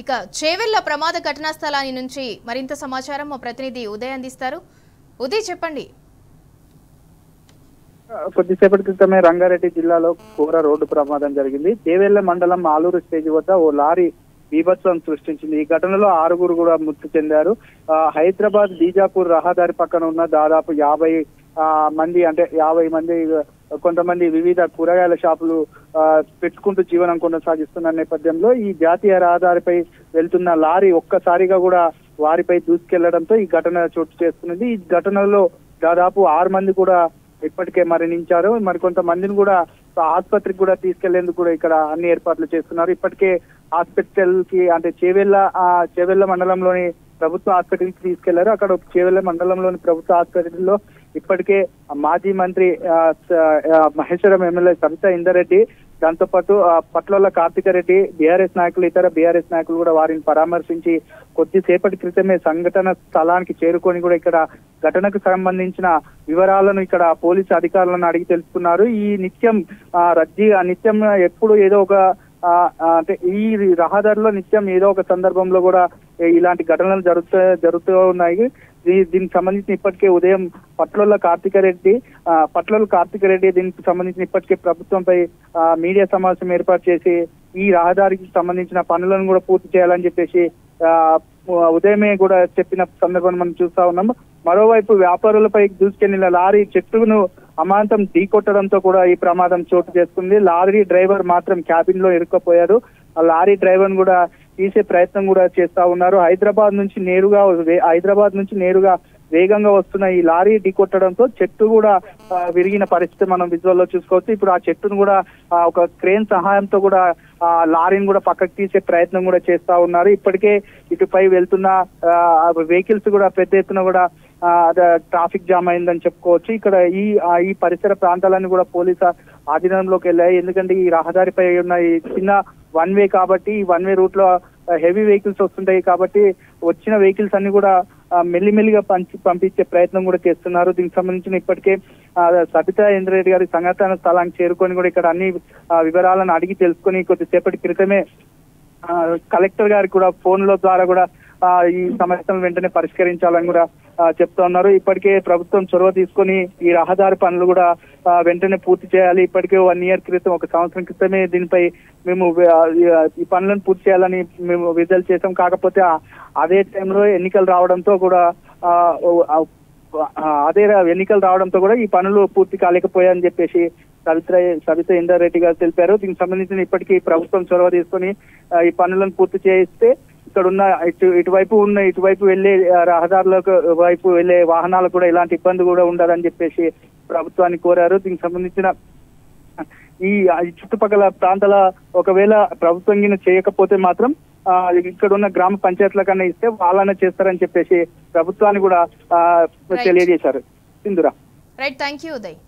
ఇక చేవెళ్ల ప్రమాద ఘటనా స్థలాన్ని నుంచి మరింత సమాచారం మా ప్రతినిధి ఉదయ్ అందిస్తారు. ఉదయ్ చెప్పండి. కొద్దిసేపటి క్రితమే రంగారెడ్డి జిల్లాలో ఘోర రోడ్డు ప్రమాదం జరిగింది. చేవెళ్ల మండలం ఆలూరు స్టేజ్ వద్ద ఓ లారీ బీభత్సం సృష్టించింది. ఈ ఘటనలో 6 కూడా మృతి చెందారు. హైదరాబాద్ బీజాపూర్ రహదారి పక్కన ఉన్న దాదాపు 50 మంది, అంటే 50 మంది, కొంతమంది వివిధ కూరగాయల షాపులు పెట్టుకుంటూ జీవనం కొనసాగిస్తున్న నేపథ్యంలో ఈ జాతీయ రహదారిపై వెళ్తున్న లారీ ఒక్కసారిగా కూడా వారిపై దూసుకెళ్లడంతో ఈ ఘటన చోటు చేసుకున్నది. ఈ ఘటనలో దాదాపు 6 మంది కూడా ఇప్పటికే మరణించారు. మరికొంతమందిని కూడా ఆసుపత్రికి కూడా తీసుకెళ్లేందుకు కూడా ఇక్కడ అన్ని ఏర్పాట్లు చేస్తున్నారు. ఇప్పటికే హాస్పిటల్ కి, అంటే చేవెళ్ల మండలంలోని ప్రభుత్వ హాస్పిటల్ కి తీసుకెళ్లారు. అక్కడ చేవెళ్ల మండలంలోని ప్రభుత్వ హాస్పిటల్లో ఇప్పటికే మాజీ మంత్రి మహేశ్వరం ఎమ్మెల్యే సబితా ఇందరెడ్డి, దాంతో పాటు పట్లోల కార్తికరెడ్డి, బీఆర్ఎస్ నాయకులు, ఇతర బీఆర్ఎస్ నాయకులు కూడా వారిని పరామర్శించి కొద్దిసేపటి క్రితమే సంఘటన స్థలానికి చేరుకొని కూడా ఇక్కడ ఘటనకు సంబంధించిన వివరాలను ఇక్కడ పోలీసు అధికారులను అడిగి తెలుసుకున్నారు. ఈ నిత్యం నిత్యం ఎప్పుడు ఏదో ఒక అంటే ఈ రహదారిలో నిత్యం ఏదో ఒక సందర్భంలో కూడా ఇలాంటి ఘటనలు జరుగుతూ ఉన్నాయి. దీనికి సంబంధించిన ఇప్పటికే ఉదయం పట్లోల కార్తికరెడ్డి దీనికి సంబంధించిన ఇప్పటికే ప్రభుత్వంపై మీడియా సమావేశం ఏర్పాటు చేసి ఈ రహదారికి సంబంధించిన పనులను కూడా పూర్తి చేయాలని చెప్పేసి ఉదయమే కూడా చెప్పిన సందర్భాన్ని మనం చూస్తా ఉన్నాం. మరోవైపు వ్యాపారులపై దూసుకెళ్లిన లారీ చెట్టును అమాంతం ఢీకొట్టడంతో కూడా ఈ ప్రమాదం చోటు చేసుకుంది. లారీ డ్రైవర్ మాత్రం క్యాబిన్ లో ఇరుక్కుపోయారు. ఆ లారీ డ్రైవర్ కూడా తీసే ప్రయత్నం కూడా చేస్తా ఉన్నారు. హైదరాబాద్ నుంచి నేరుగా వేగంగా వస్తున్న ఈ లారీ ఢీకొట్టడంతో చెట్టు కూడా విరిగిన పరిస్థితి మనం విజువల్ లో చూసుకోవచ్చు. ఇప్పుడు ఆ చెట్టును కూడా ఒక క్రేన్ సహాయంతో కూడా లారీని కూడా పక్కకు తీసే ప్రయత్నం కూడా చేస్తా ఉన్నారు. ఇప్పటికే ఇటుపై వెళ్తున్న వెహికల్స్ కూడా పెద్ద ఎత్తున కూడా ట్రాఫిక్ జామ్ అయిందని చెప్పుకోవచ్చు. ఇక్కడ ఈ పరిసర ప్రాంతాలన్నీ కూడా పోలీసు ఆధీనంలోకి వెళ్ళాయి. ఎందుకంటే ఈ రహదారిపై ఉన్న ఈ చిన్న 1 వే కాబట్టి ఈ 1 వే రూట్ లో హెవీ వెహికల్స్ వస్తుంటాయి కాబట్టి వచ్చిన వెహికల్స్ అన్ని కూడా మెల్లిమెల్లిగా పంపించే ప్రయత్నం కూడా చేస్తున్నారు. దీనికి సంబంధించిన ఇప్పటికే సబితా ఇంద్రెడ్డి గారి సంఘటన స్థలానికి చేరుకొని కూడా ఇక్కడ అన్ని వివరాలను అడిగి తెలుసుకొని కొద్దిసేపటి క్రితమే కలెక్టర్ గారికి కూడా ఫోన్ల ద్వారా కూడా ఈ సమస్యలను వెంటనే పరిష్కరించాలని కూడా చెప్తా ఉన్నారు. ఇప్పటికే ప్రభుత్వం చొరవ తీసుకొని ఈ రహదారి పనులు కూడా వెంటనే పూర్తి చేయాలి. ఇప్పటికే 1 ఇయర్ క్రితం, 1 సంవత్సరం క్రితమే దీనిపై మేము ఈ పనులను పూర్తి చేయాలని మేము విడుదల చేసాం. కాకపోతే అదే టైంలో ఎన్నికలు రావడంతో కూడా ఈ పనులు పూర్తి కాలేకపోయాయని చెప్పేసి సబితా ఇందారెడ్డి గారు తెలిపారు. దీనికి సంబంధించిన ఇప్పటికీ ప్రభుత్వం చొరవ తీసుకొని ఈ పనులను పూర్తి చేయిస్తే ఇక్కడ ఉన్న ఇటువైపు వెళ్లే రహదారులకు వైపు వెళ్లే వాహనాలకు కూడా ఇలాంటి ఇబ్బంది కూడా ఉండదని చెప్పేసి ప్రభుత్వాన్ని కోరారు. దీనికి సంబంధించిన ఈ చుట్టుపక్కల ప్రాంతాల ఒకవేళ ప్రభుత్వం చేయకపోతే మాత్రం ఇక్కడ ఉన్న గ్రామ పంచాయతీల కన్నా ఇస్తే వాళ్ళనే చేస్తారని చెప్పేసి ప్రభుత్వాన్ని కూడా తెలియజేశారు. Sindhura. Right, thank you Uday.